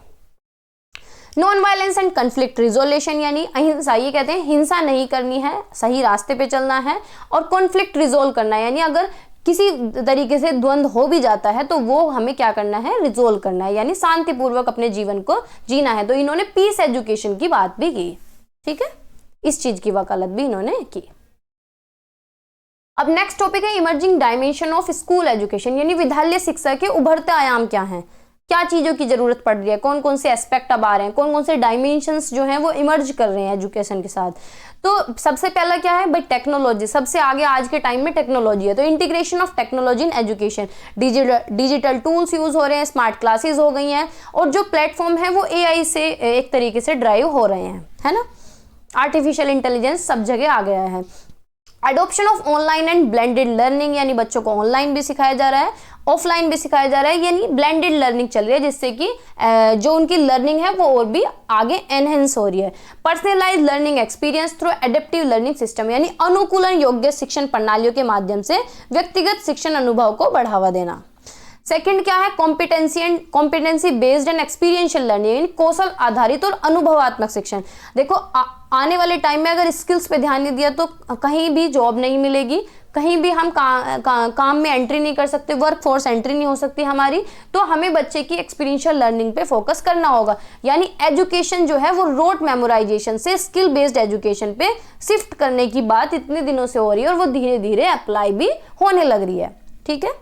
Non violence and conflict resolution, यानी अहिंसा, ये कहते हैं हिंसा नहीं करनी है, सही रास्ते पे चलना है और कॉन्फ्लिक्ट रिजोल्व करना है, यानी अगर किसी तरीके से द्वंद्व हो भी जाता है तो वो हमें क्या करना है, रिजोल्व करना है, यानी शांतिपूर्वक अपने जीवन को जीना है। तो इन्होंने पीस एजुकेशन की बात भी की। ठीक है, इस चीज की वकालत भी इन्होंने की। अब नेक्स्ट टॉपिक है emerging dimension of school education, यानी विद्यालय शिक्षा के उभरते आयाम क्या हैं, क्या चीजों की जरूरत पड़ रही है, कौन कौन से एस्पेक्ट अब आ रहे हैं, कौन कौन से डायमेंशंस जो हैं वो इमर्ज कर रहे हैं एजुकेशन के साथ। तो सबसे पहला क्या है भाई, टेक्नोलॉजी। सबसे आगे आज के टाइम में टेक्नोलॉजी है। तो integration of technology in education, digital tools use हो रहे हैं, स्मार्ट क्लासेस हो गई हैं और जो प्लेटफॉर्म है वो AI से एक तरीके से ड्राइव हो रहे हैं, है ना। आर्टिफिशियल इंटेलिजेंस सब जगह आ गया है। Adoption of online and blended learning, यानी बच्चों को ऑनलाइन भी सिखाया जा रहा है, ऑफलाइन भी सिखाया जा रहा है, यानी ब्लेंडेड लर्निंग चल रही है, जिससे कि जो उनकी लर्निंग है वो और भी आगे एनहेंस हो रही है। Personalize learning experience through adaptive learning system, यानी अनुकूलन योग्य शिक्षण प्रणालियों के माध्यम से व्यक्तिगत शिक्षण अनुभव को बढ़ावा देना। सेकंड क्या है, competency based and experiential learning, यानी कौशल आधारित और अनुभवात्मक शिक्षण। देखो आने वाले टाइम में अगर स्किल्स पे ध्यान नहीं दिया तो कहीं भी जॉब नहीं मिलेगी, कहीं भी हम काम में एंट्री नहीं कर सकते, वर्क फोर्स एंट्री नहीं हो सकती हमारी। तो हमें बच्चे की एक्सपीरियंशियल लर्निंग पे फोकस करना होगा, यानी एजुकेशन जो है वो रोट मेमोराइजेशन से स्किल बेस्ड एजुकेशन पे शिफ्ट करने की बात इतने दिनों से हो रही है और वो धीरे धीरे अप्लाई भी होने लग रही है। ठीक है,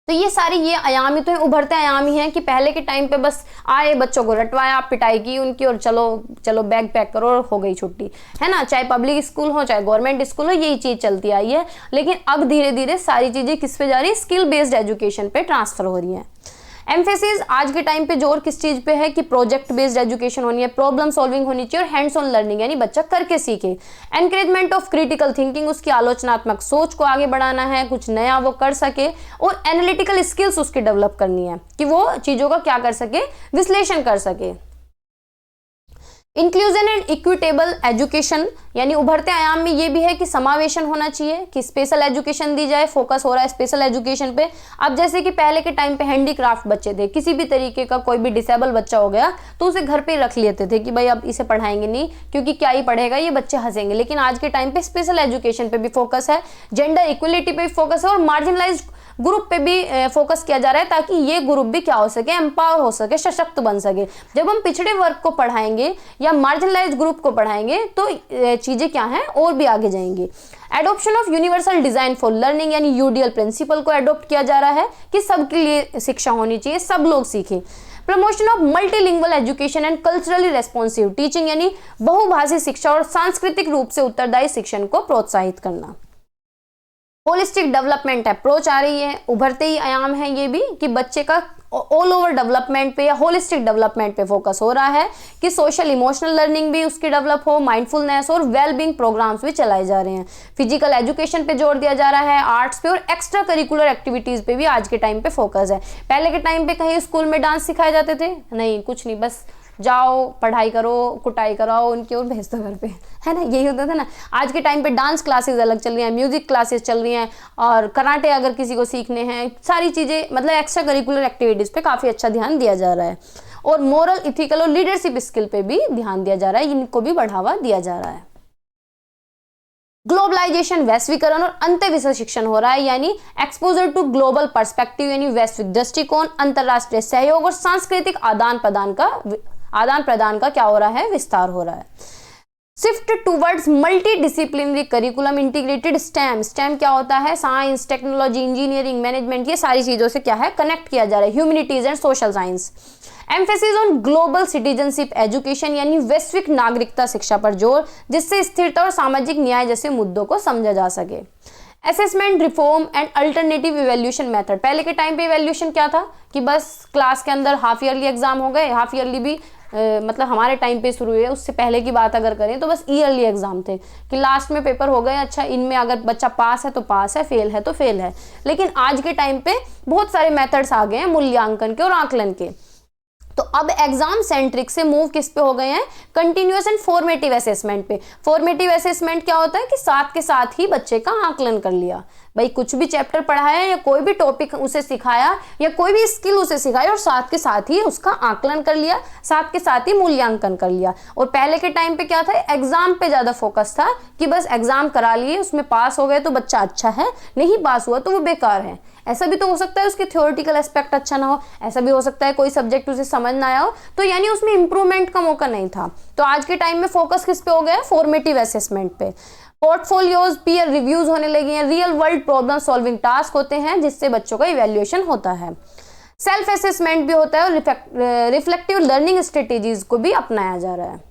तो ये सारी ये आयाम ही तो है, उभरते आयाम ही हैं कि पहले के टाइम पे बस आए, बच्चों को रटवाया, पिटाई की उनकी और चलो बैग पैक करो और हो गई छुट्टी, है ना। चाहे पब्लिक स्कूल हो चाहे गवर्नमेंट स्कूल हो, यही चीज चलती आई है। लेकिन अब धीरे धीरे सारी चीजें किस पे जा रही है, स्किल बेस्ड एजुकेशन पे ट्रांसफर हो रही है। एम्फेसिस आज के टाइम पे जोर किस चीज पे है कि प्रोजेक्ट बेस्ड एजुकेशन होनी है, प्रॉब्लम सॉल्विंग होनी चाहिए और हैंड्स ऑन लर्निंग, यानी बच्चा करके सीखे। एनकरेजमेंट ऑफ क्रिटिकल थिंकिंग, उसकी आलोचनात्मक सोच को आगे बढ़ाना है, कुछ नया वो कर सके और एनालिटिकल स्किल्स उसकी डेवलप करनी है कि वो चीजों का क्या कर सके, विश्लेषण कर सके। इंक्लूजन एंड इक्विटेबल एजुकेशन, यानी उभरते आयाम में ये भी है कि समावेशन होना चाहिए, कि स्पेशल एजुकेशन दी जाए, फोकस हो रहा है स्पेशल एजुकेशन पे। अब जैसे कि पहले के टाइम पे हैंडीक्राफ्ट बच्चे थे, किसी भी तरीके का कोई भी डिसेबल बच्चा हो गया तो उसे घर पे रख लेते थे कि भाई अब इसे पढ़ाएंगे नहीं क्योंकि क्या ही पढ़ेगा, ये बच्चे हंसेंगे। लेकिन आज के टाइम पे स्पेशल एजुकेशन पे भी फोकस है, जेंडर इक्वलिटी पे भी फोकस है और मार्जिनलाइज्ड ग्रुप पे भी फोकस किया जा रहा है ताकि ये ग्रुप भी क्या हो सके, एम्पावर हो सके, सशक्त बन सके। जब हम पिछड़े वर्ग को पढ़ाएंगे या मार्जिनलाइज्ड ग्रुप को पढ़ाएंगे तो चीजें क्या हैं और भी आगे जाएंगी। Adoption of universal design for learning, यानी यूडीएल प्रिंसिपल को एडॉप्ट किया जा रहा है कि सबके लिए शिक्षा होनी चाहिए, सब लोग सीखें। Promotion of multilingual education and culturally responsive teaching, यानी बहुभाषी शिक्षा और सांस्कृतिक रूप से उत्तरदायी शिक्षण को प्रोत्साहित करना। होलिस्टिक डेवलपमेंट अप्रोच आ रही है, उभरते ही आयाम है ये भी कि बच्चे का ऑल ओवर डेवलपमेंट पे या होलिस्टिक डेवलपमेंट पे फोकस हो रहा है कि सोशल इमोशनल लर्निंग भी उसकी डेवलप हो, माइंडफुलनेस और वेल बीइंग प्रोग्राम्स भी चलाए जा रहे हैं, फिजिकल एजुकेशन पे जोर दिया जा रहा है, आर्ट्स पे और एक्स्ट्रा करिकुलर एक्टिविटीज पे भी आज के टाइम पे फोकस है। पहले के टाइम पे कहीं स्कूल में डांस सिखाए जाते थे? नहीं, कुछ नहीं, बस जाओ पढ़ाई करो, कुटाई कराओ उनकी और भेज दो घर पे, है ना, यही होता था ना। आज के टाइम पे डांस क्लासेस अलग चल रही हैं, म्यूजिक क्लासेस चल रही हैं, और कराटे अगर किसी को सीखने हैं, सारी चीज़ें मतलब एक्स्ट्रा करिकुलर एक्टिविटीज़ पे काफ़ी अच्छा ध्यान दिया जा रहा है, और मोरल, इथिकल और लीडरशिप स्किल पे भी ध्यान दिया जा रहा है, इनको भी बढ़ावा दिया जा रहा है। ग्लोबलाइजेशन, वैश्वीकरण और अंतःविषय शिक्षण हो रहा है, यानी एक्सपोजर टू ग्लोबल पर्सपेक्टिव, यानी वैश्विक दृष्टिकोण, अंतरराष्ट्रीय सहयोग और सांस्कृतिक आदान प्रदान का क्या हो रहा है, विस्तार हो रहा है। Shift towards multi disciplinary curriculum integrated stem, stem क्या होता है, साइंस, टेक्नोलॉजी, इंजीनियरिंग, मैनेजमेंट, ये सारी चीजों से क्या है, कनेक्ट किया जा रहा है, humanities and social science. Emphasis on global citizenship education, यानी वैश्विक नागरिकता शिक्षा पर जोर, जिससे स्थिरता और सामाजिक न्याय जैसे मुद्दों को समझा जा सके। Assessment, reform and alternative evaluation method, पहले के टाइम पे इवैल्यूएशन क्या था कि बस क्लास के अंदर हाफ ईयरली एग्जाम हो गए, हाफ ईयरली भी मतलब हमारे टाइम पे शुरू हुए, उससे पहले की बात अगर करें तो बस ईयरली एग्जाम थे कि लास्ट में पेपर हो गए, अच्छा इनमें अगर बच्चा पास है तो पास है, फेल है तो फेल है। लेकिन आज के टाइम पे बहुत सारे मेथड्स आ गए हैं मूल्यांकन के और आकलन के, तो अब एग्जाम सेंट्रिक से मूव किस पे हो गए हैं, कंटिन्यूअस एंड फॉर्मेटिव असेसमेंट पे। फॉर्मेटिव असेसमेंट क्या होता है कि साथ के साथ ही बच्चे का आकलन कर लिया, भाई कुछ भी चैप्टर पढ़ाया या कोई भी टॉपिक उसे सिखाया या कोई भी स्किल उसे सिखाया और साथ के साथ ही उसका आकलन कर लिया, साथ के साथ ही मूल्यांकन कर लिया। और पहले के टाइम पे क्या था, एग्जाम पे ज्यादा फोकस था कि बस एग्जाम करा लिए, उसमें पास हो गए तो बच्चा अच्छा है, नहीं पास हुआ तो वो बेकार है। ऐसा भी तो हो सकता है उसके थ्योरेटिकल एस्पेक्ट अच्छा ना हो, ऐसा भी हो सकता है कोई सब्जेक्ट उसे समझ ना आया हो, तो यानी उसमें इंप्रूवमेंट का मौका नहीं था। तो आज के टाइम में फोकस किस पे हो गया है, फॉर्मेटिव असेसमेंट पे। पोर्टफोलियोज, पीयर रिव्यूज होने लगे हैं, real world problem solving task होते हैं जिससे बच्चों का इवैल्यूएशन होता है। सेल्फ असेसमेंट भी होता है और रिफ्लेक्टिव लर्निंग स्ट्रेटेजीज को भी अपनाया जा रहा है।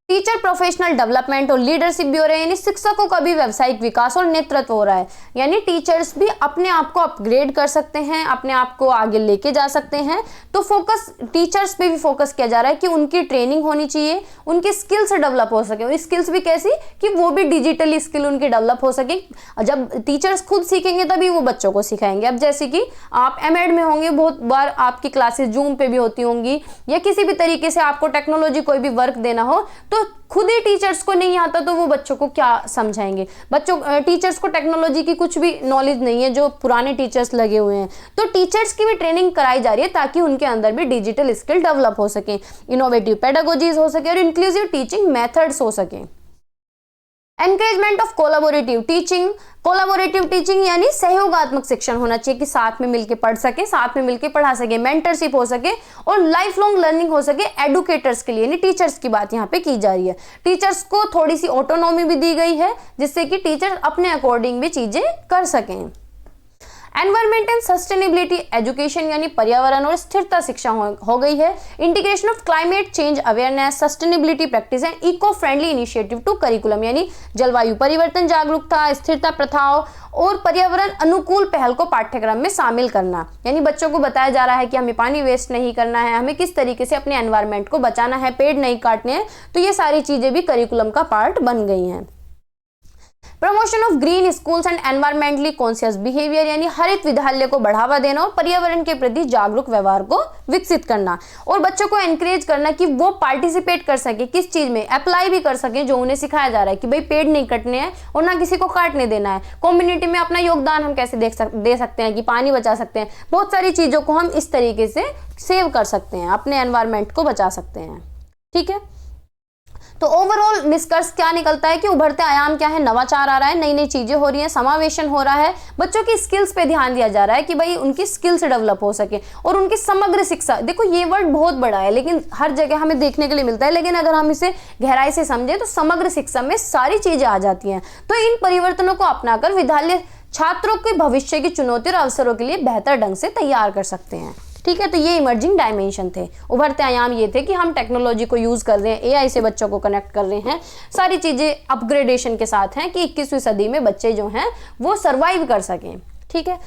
टीचर प्रोफेशनल डेवलपमेंट और लीडरशिप भी हो रहे हैं, यानी शिक्षकों का भी व्यावसायिक विकास और नेतृत्व हो रहा है, यानी टीचर्स भी अपने आप को अपग्रेड कर सकते हैं, अपने आप को आगे लेके जा सकते हैं। तो फोकस टीचर्स पे भी फोकस किया जा रहा है कि उनकी ट्रेनिंग होनी चाहिए, उनकी स्किल्स डेवलप हो सके, और स्किल्स भी कैसी कि वो भी डिजिटली स्किल उनकी डेवलप हो सके। जब टीचर्स खुद सीखेंगे तभी वो बच्चों को सिखाएंगे। अब जैसे कि आप एमएड में होंगे, बहुत बार आपकी क्लासेस जूम पे भी होती होंगी, या किसी भी तरीके से आपको टेक्नोलॉजी कोई भी वर्क देना हो तो खुद ही टीचर्स को नहीं आता तो वो बच्चों को क्या समझाएंगे। टीचर्स को टेक्नोलॉजी की कुछ भी नॉलेज नहीं है, जो पुराने टीचर्स लगे हुए हैं, तो टीचर्स की भी ट्रेनिंग कराई जा रही है ताकि उनके अंदर भी डिजिटल स्किल डेवलप हो सके, इनोवेटिव पेडागोजीज हो सके और इंक्लूसिव टीचिंग मेथड्स हो सके। Encouragement of collaborative teaching, collaborative teaching यानी सहयोगात्मक शिक्षण होना चाहिए कि साथ में मिलकर पढ़ सके, साथ में मिलकर पढ़ा सके, मेंटरशिप हो सके और लाइफ लॉन्ग लर्निंग हो सके एडुकेटर्स के लिए, यानी टीचर्स की बात यहाँ पे की जा रही है। टीचर्स को थोड़ी सी ऑटोनॉमी भी दी गई है जिससे कि टीचर अपने अकॉर्डिंग भी चीजें कर सकें। एनवायरमेंट एंड सस्टेनेबिलिटी एजुकेशन यानी पर्यावरण और स्थिरता शिक्षा हो गई है। Integration of climate change awareness, sustainability practice and eco friendly initiative to curriculum, यानी जलवायु परिवर्तन जागरूकता, स्थिरता प्रथाओं और पर्यावरण अनुकूल पहल को पाठ्यक्रम में शामिल करना, यानी बच्चों को बताया जा रहा है कि हमें पानी वेस्ट नहीं करना है, हमें किस तरीके से अपने एनवायरमेंट को बचाना है, पेड़ नहीं काटने हैं, तो ये सारी चीजें भी करिकुलम का पार्ट बन गई हैं। Promotion of green schools and environmentally conscious behaviour, यानी हरित विद्यालय को बढ़ावा देना और पर्यावरण के प्रति जागरूक व्यवहार को विकसित करना और बच्चों को एनकरेज करना कि वो पार्टिसिपेट कर सके, किस चीज में अप्लाई भी कर सके जो उन्हें सिखाया जा रहा है कि भाई पेड़ नहीं कटने हैं और ना किसी को काटने देना है। कम्युनिटी में अपना योगदान हम कैसे दे सकते हैं कि पानी बचा सकते हैं, बहुत सारी चीजों को हम इस तरीके से सेव कर सकते हैं, अपने एनवायरमेंट को बचा सकते हैं। ठीक है, तो ओवरऑल निष्कर्ष क्या निकलता है कि उभरते आयाम क्या है, नवाचार आ रहा है, नई नई चीजें हो रही हैं, समावेशन हो रहा है, बच्चों की स्किल्स पे ध्यान दिया जा रहा है कि भाई उनकी स्किल्स डेवलप हो सके और उनकी समग्र शिक्षा। देखो ये वर्ड बहुत बड़ा है लेकिन हर जगह हमें देखने के लिए मिलता है, लेकिन अगर हम इसे गहराई से समझें तो समग्र शिक्षा में सारी चीजें आ जाती हैं। तो इन परिवर्तनों को अपनाकर विद्यालय छात्रों के भविष्य की चुनौती और अवसरों के लिए बेहतर ढंग से तैयार कर सकते हैं। ठीक है। तो ये इमर्जिंग डायमेंशन थे, उभरते आयाम ये थे कि हम टेक्नोलॉजी को यूज कर रहे हैं, एआई से बच्चों को कनेक्ट कर रहे हैं, सारी चीजें अपग्रेडेशन के साथ हैं कि 21वीं सदी में बच्चे जो हैं वो सर्वाइव कर सकें। ठीक है,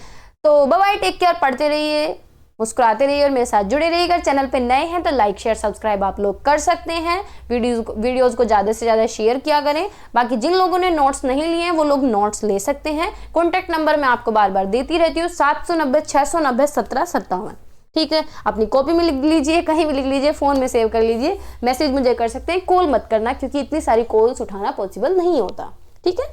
तो बाय बाय, टेक केयर, पढ़ते रहिए, मुस्कुराते रहिए और मेरे साथ जुड़े रहिए। अगर चैनल पे नए हैं तो लाइक शेयर सब्सक्राइब आप लोग कर सकते हैं। वीडियोस को ज़्यादा से ज़्यादा शेयर किया करें। बाकी जिन लोगों ने नोट्स नहीं लिए हैं वो लोग नोट्स ले सकते हैं। कॉन्टैक्ट नंबर मैं आपको बार बार देती रहती हूँ, 790-690-1757। ठीक है, अपनी कॉपी में लिख लीजिए, कहीं भी लिख लीजिए, फ़ोन में सेव कर लीजिए। मैसेज मुझे कर सकते हैं, कॉल मत करना क्योंकि इतनी सारी कॉल्स उठाना पॉसिबल नहीं होता। ठीक है।